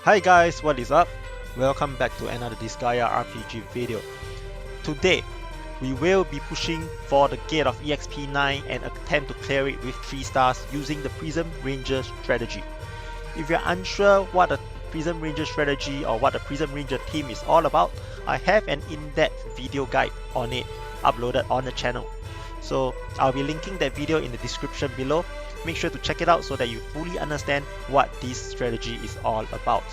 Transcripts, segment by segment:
Hi guys, what is up? Welcome back to another Disgaea RPG video. Today, we will be pushing for the gate of EXP 9 and attempt to clear it with 3 stars using the Prism Ranger strategy. If you're unsure what the Prism Ranger strategy or what the Prism Ranger team is all about, I have an in-depth video guide on it uploaded on the channel. So I'll be linking that video in the description below. Make sure to check it out so that you fully understand what this strategy is all about.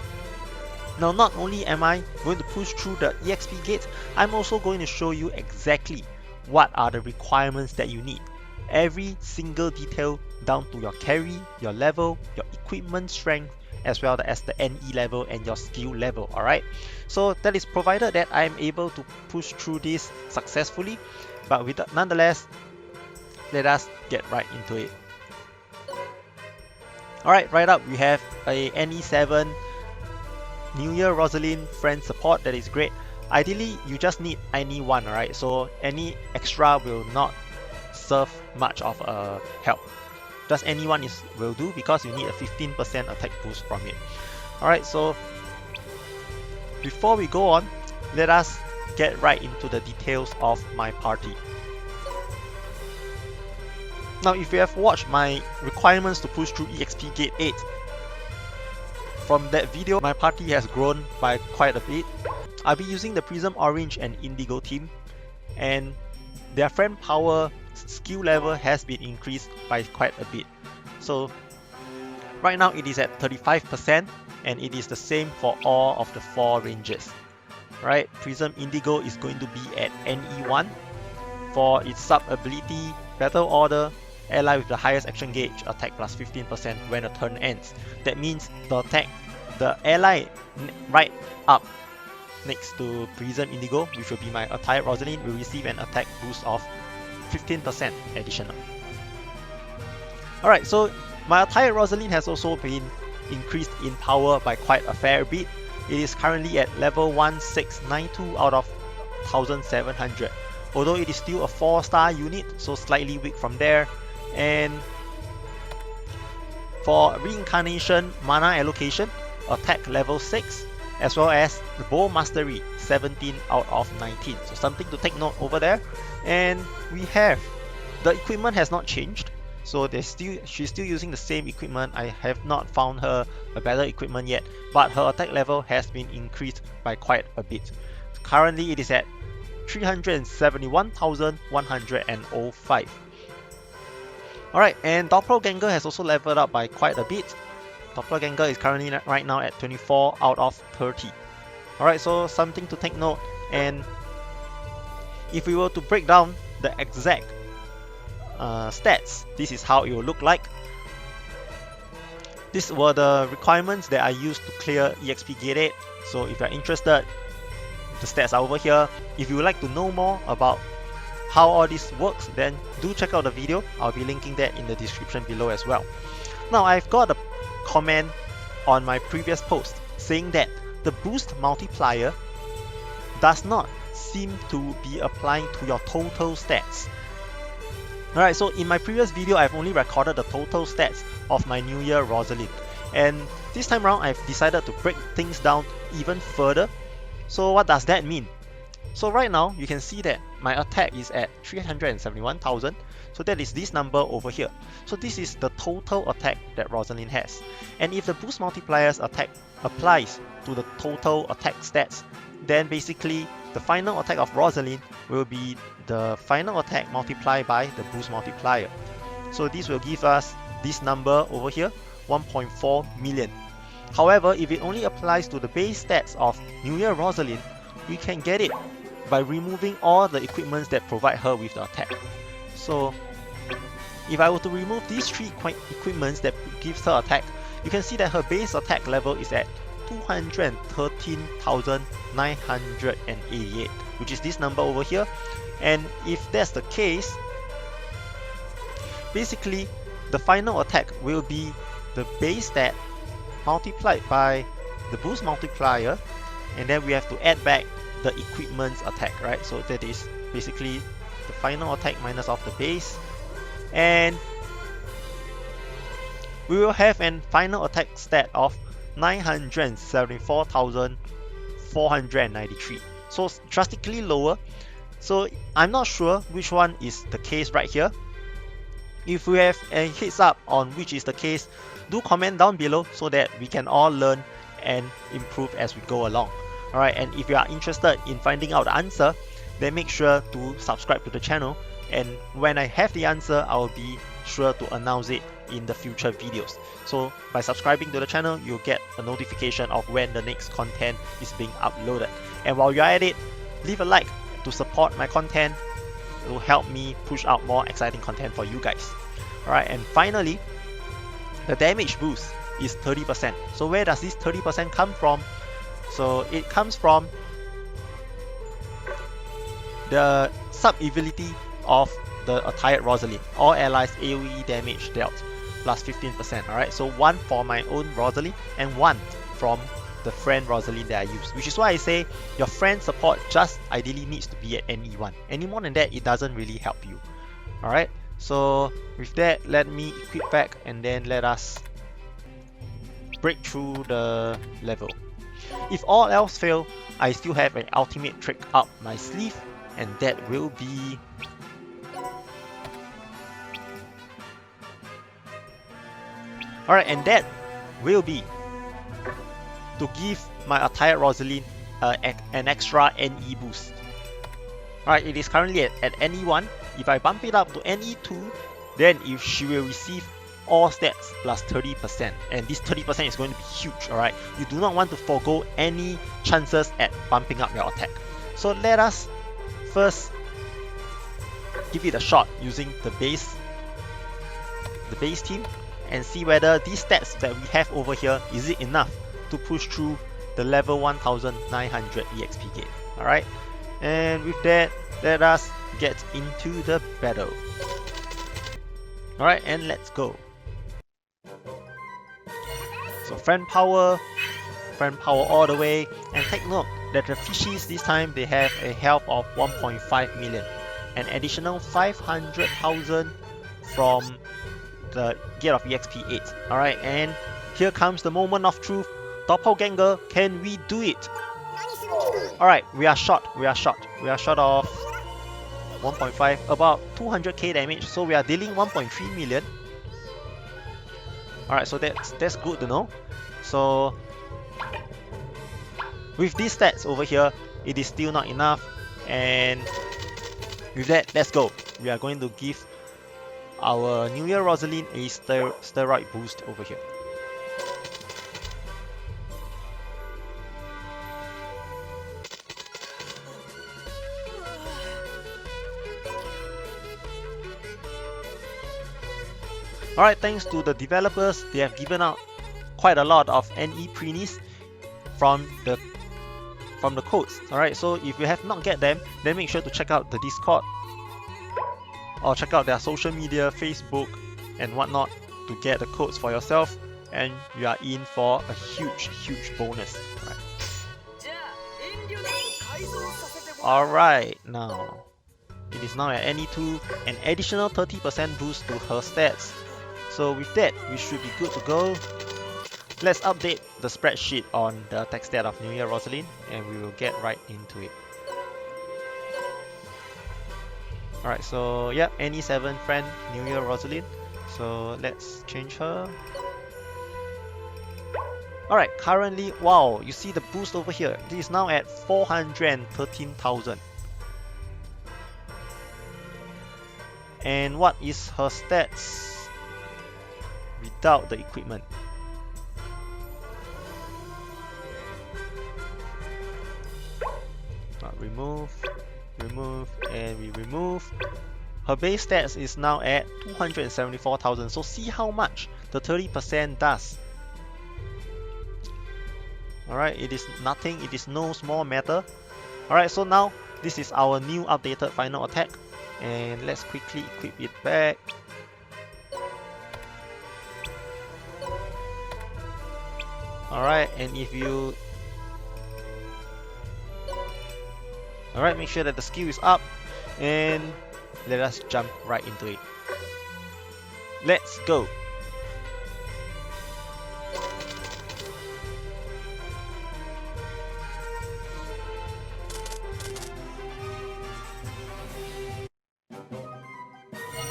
Now, not only am I going to push through the EXP gate, I'm also going to show you exactly what are the requirements that you need. Every single detail down to your carry, your level, your equipment strength, as well as the NE level and your skill level, alright? So that is provided that I am able to push through this successfully, but nonetheless, let us get right into it. Alright, right up we have a NE7 New Year Rosalind friend support. That is great. Ideally, you just need any one, alright? So any extra will not serve much of a help. Just anyone will do because you need a 15% attack boost from it. Alright, so before we go on, let us get right into the details of my party. Now, if you have watched my requirements to push through EXP Gate 8, from that video, my party has grown by quite a bit. I'll be using the Prism Orange and Indigo team, and their friend power skill level has been increased by quite a bit. So right now it is at 35%, and it is the same for all of the 4 ranges. Right, Prism Indigo is going to be at NE1 for its sub ability Battle Order. Ally with the highest action gauge, attack plus 15% when a turn ends. That means the ally right up next to Prism Indigo, which will be my Attired Rosalind, will receive an attack boost of 15% additional. Alright, so my Attired Rosalind has also been increased in power by quite a fair bit. It is currently at level 1692 out of 1700. Although it is still a 4-star unit, so slightly weak from there. And for Reincarnation mana allocation, attack level 6, as well as the Bow Mastery 17 out of 19. So something to take note over there. And we have the equipment has not changed, so she's still using the same equipment. I have not found her a better equipment yet, but her attack level has been increased by quite a bit. Currently it is at 371,105. Alright, and Doppelganger has also leveled up by quite a bit. Doppelganger is currently right now at 24 out of 30. Alright, so something to take note. And if we were to break down the exact stats, this is how it will look like. These were the requirements that I used to clear EXP Gate 8. So if you're interested, the stats are over here. If you would like to know more about how all this works, then do check out the video. I'll be linking that in the description below as well. Now, I've got a comment on my previous post saying that the boost multiplier does not seem to be applying to your total stats. Alright, so in my previous video, I've only recorded the total stats of my New Year Rosalind. And this time around, I've decided to break things down even further. So what does that mean? So right now, you can see that my attack is at 371,000. So that is this number over here. So this is the total attack that Rosalind has. And if the boost multiplier's attack applies to the total attack stats, then basically the final attack of Rosalind will be the final attack multiplied by the boost multiplier. So this will give us this number over here, 1.4 million. However, if it only applies to the base stats of New Year Rosalind, we can get it by removing all the equipments that provide her with the attack. So if I were to remove these 3 equipments that gives her attack, you can see that her base attack level is at 213,988, which is this number over here. And if that's the case, basically the final attack will be the base stat multiplied by the boost multiplier, and then we have to add back the equipment's attack, right? So that is basically the final attack minus off the base, and we will have an final attack stat of 974,493. So drastically lower. So I'm not sure which one is the case right here. If you have a heads up on which is the case, do comment down below so that we can all learn and improve as we go along. Alright, and if you are interested in finding out the answer, then make sure to subscribe to the channel, and when I have the answer, I will be sure to announce it in the future videos. So by subscribing to the channel, you'll get a notification of when the next content is being uploaded. And while you're at it, leave a like to support my content. It will help me push out more exciting content for you guys. Alright, and finally, the damage boost is 30%. So where does this 30% come from? So it comes from the sub-ability of the Attired Rosaline. All allies AoE damage dealt plus 15%. Alright, so 1 for my own Rosaline and 1 from the friend Rosaline that I use, which is why I say your friend support just ideally needs to be at NE1. Any more than that, it doesn't really help you. Alright, so with that, let me equip back and then let us break through the level. If all else fail, I still have an ultimate trick up my sleeve, and that will be to give my Attired Rosaline an extra NE boost. Alright, it is currently at NE1. If I bump it up to NE2, then if she will receive all stats plus 30%, and this 30% is going to be huge. Alright, you do not want to forego any chances at bumping up your attack. So let us first give it a shot using the base team and see whether these stats that we have over here, is it enough to push through the level 1900 EXP gate. Alright, and with that, let us get into the battle. Alright, and let's go. So friend power all the way, and take note that the fishies this time, they have a health of 1.5 million, an additional 500,000 from the Gate of EXP 8. Alright, and here comes the moment of truth. Doppelganger, can we do it? Alright, we are short of 1.5, about 200k damage, so we are dealing 1.3 million. Alright, so that's good to know. So with these stats over here, it is still not enough, and with that, let's go. We are going to give our New Year Rosaline a steroid boost over here. Alright, thanks to the developers, they have given out quite a lot of NE preenies from the codes. Alright, so if you have not get them, then make sure to check out the Discord or check out their social media, Facebook and whatnot, to get the codes for yourself, and you are in for a huge bonus. Alright, now it is now at NE2, an additional 30% boost to her stats. So with that, we should be good to go. Let's update the spreadsheet on the attack stat of New Year Rosaline, and we will get right into it. Alright, so yeah, NE7 friend New Year Rosaline. So let's change her. Alright, currently, wow, you see the boost over here. This is now at 413,000. And what is her stats without the equipment? Remove, and we remove. Her base stats is now at 274,000. So see how much the 30% does. Alright, it is nothing, it is no small matter. Alright, so now this is our new updated final attack, and let's quickly equip it back. Alright, and if you make sure that the skill is up, and let us jump right into it. Let's go.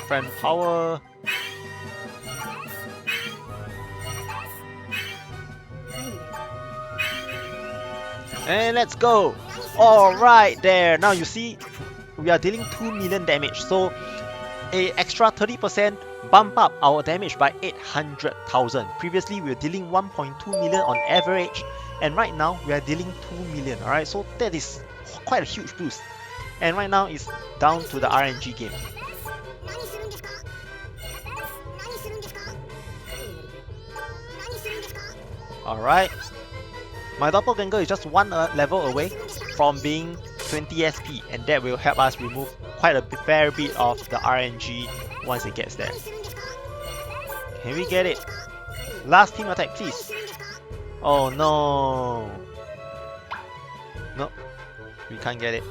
friend power. And let's go! Alright there! Now you see, we are dealing 2 million damage. So, a extra 30% bump up our damage by 800,000. Previously, we were dealing 1.2 million on average. And right now, we are dealing 2 million. Alright, so that is quite a huge boost. And right now, it's down to the RNG game. Alright. My doppelganger is just one level away from being 20 SP, and that will help us remove quite a fair bit of the RNG once it gets there. Can we get it? Last team attack, please. Oh no. No, we can't get it.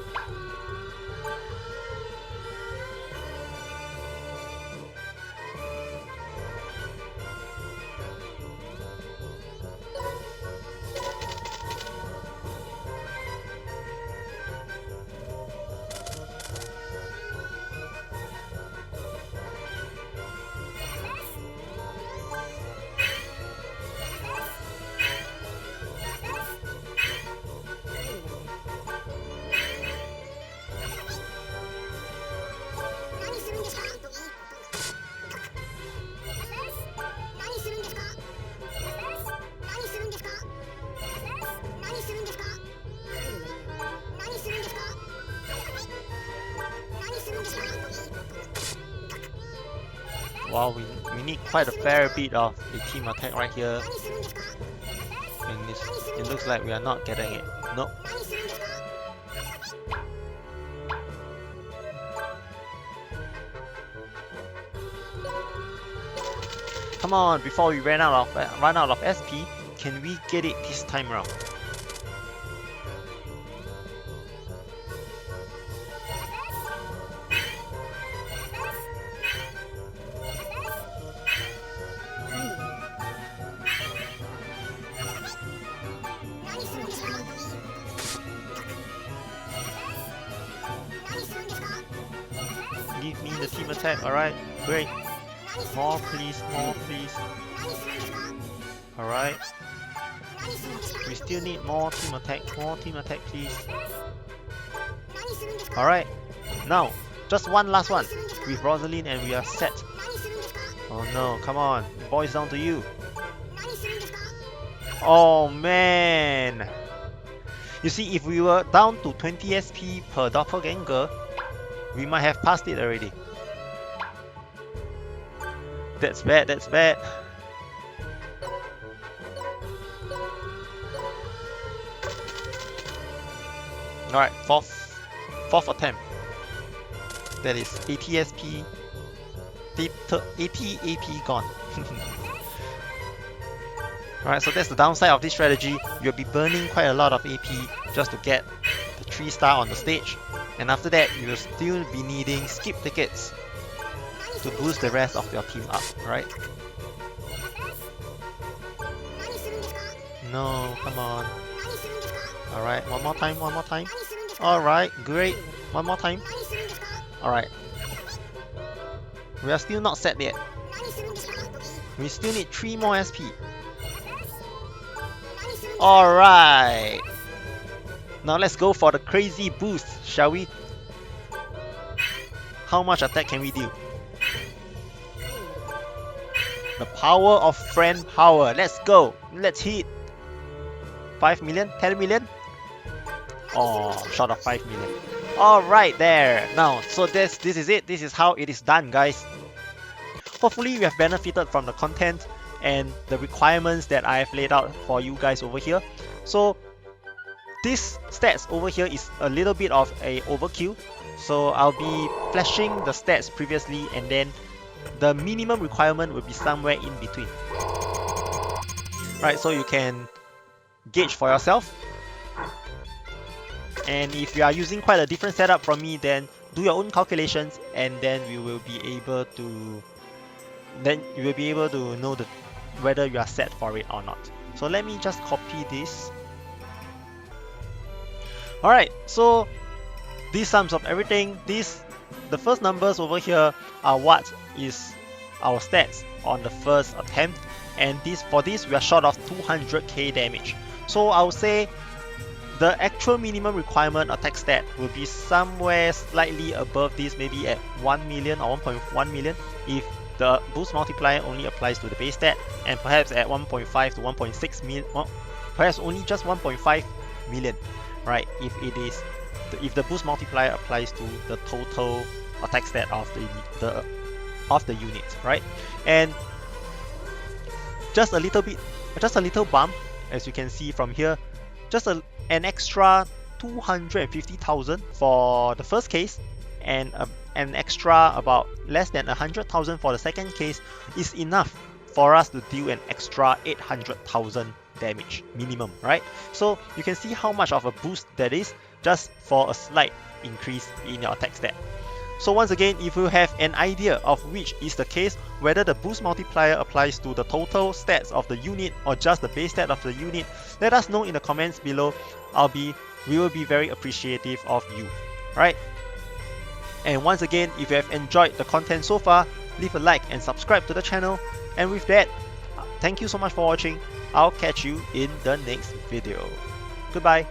Wow, we need quite a fair bit of a team attack right here. And it looks like we are not getting it. Nope. Come on, before we run out of SP, can we get it this time around? Give me the team attack, alright, great. More please, more please. Alright. We still need more team attack please. Alright, now, just one last one with Rosalind and we are set. Oh no, come on, it boils down to you. Oh man! You see, if we were down to 20 SP per doppelganger, we might have passed it already. That's bad, that's bad. Alright, fourth attempt. That is 80 SP, 80 AP gone. Alright, so that's the downside of this strategy. You'll be burning quite a lot of AP just to get the 3-star on the stage. And after that, you'll still be needing skip tickets to boost the rest of your team up, right? No, come on. Alright, one more time. Alright, great. One more time. Alright. We are still not set yet. We still need 3 more SP. Alright. Now let's go for the crazy boost, shall we? How much attack can we do? The power of friend power. Let's go. Let's hit. 5 million? 10 million? Oh, short of 5 million. Alright there. Now, so this is it. This is how it is done, guys. Hopefully you have benefited from the content and the requirements that I have laid out for you guys over here. So this stats over here is a little bit of a overkill. So I'll be flashing the stats previously and then the minimum requirement will be somewhere in between. Right, so you can gauge for yourself. And if you are using quite a different setup from me, then do your own calculations and then you will be able to know whether you are set for it or not. So let me just copy this. Alright, so this sums up everything. This the first numbers over here are what is our stats on the first attempt, and for this we are short of 200k damage. So I would say the actual minimum requirement attack stat will be somewhere slightly above this, maybe at 1 million or 1.1 million if the boost multiplier only applies to the base stat, and perhaps at 1.5 to 1.6 million, well, perhaps only just 1.5 million, right? If the boost multiplier applies to the total attack stat of the unit, right? And just a little bump, as you can see from here, just an extra 250,000 for the first case, and an extra about less than 100,000 for the second case is enough for us to deal an extra 800,000 damage minimum, right? So you can see how much of a boost that is just for a slight increase in your attack stat. So once again, if you have an idea of which is the case, whether the boost multiplier applies to the total stats of the unit or just the base stat of the unit, let us know in the comments below. We will be very appreciative of you, right? And once again, if you have enjoyed the content so far, leave a like and subscribe to the channel. And with that, thank you so much for watching. I'll catch you in the next video. Goodbye.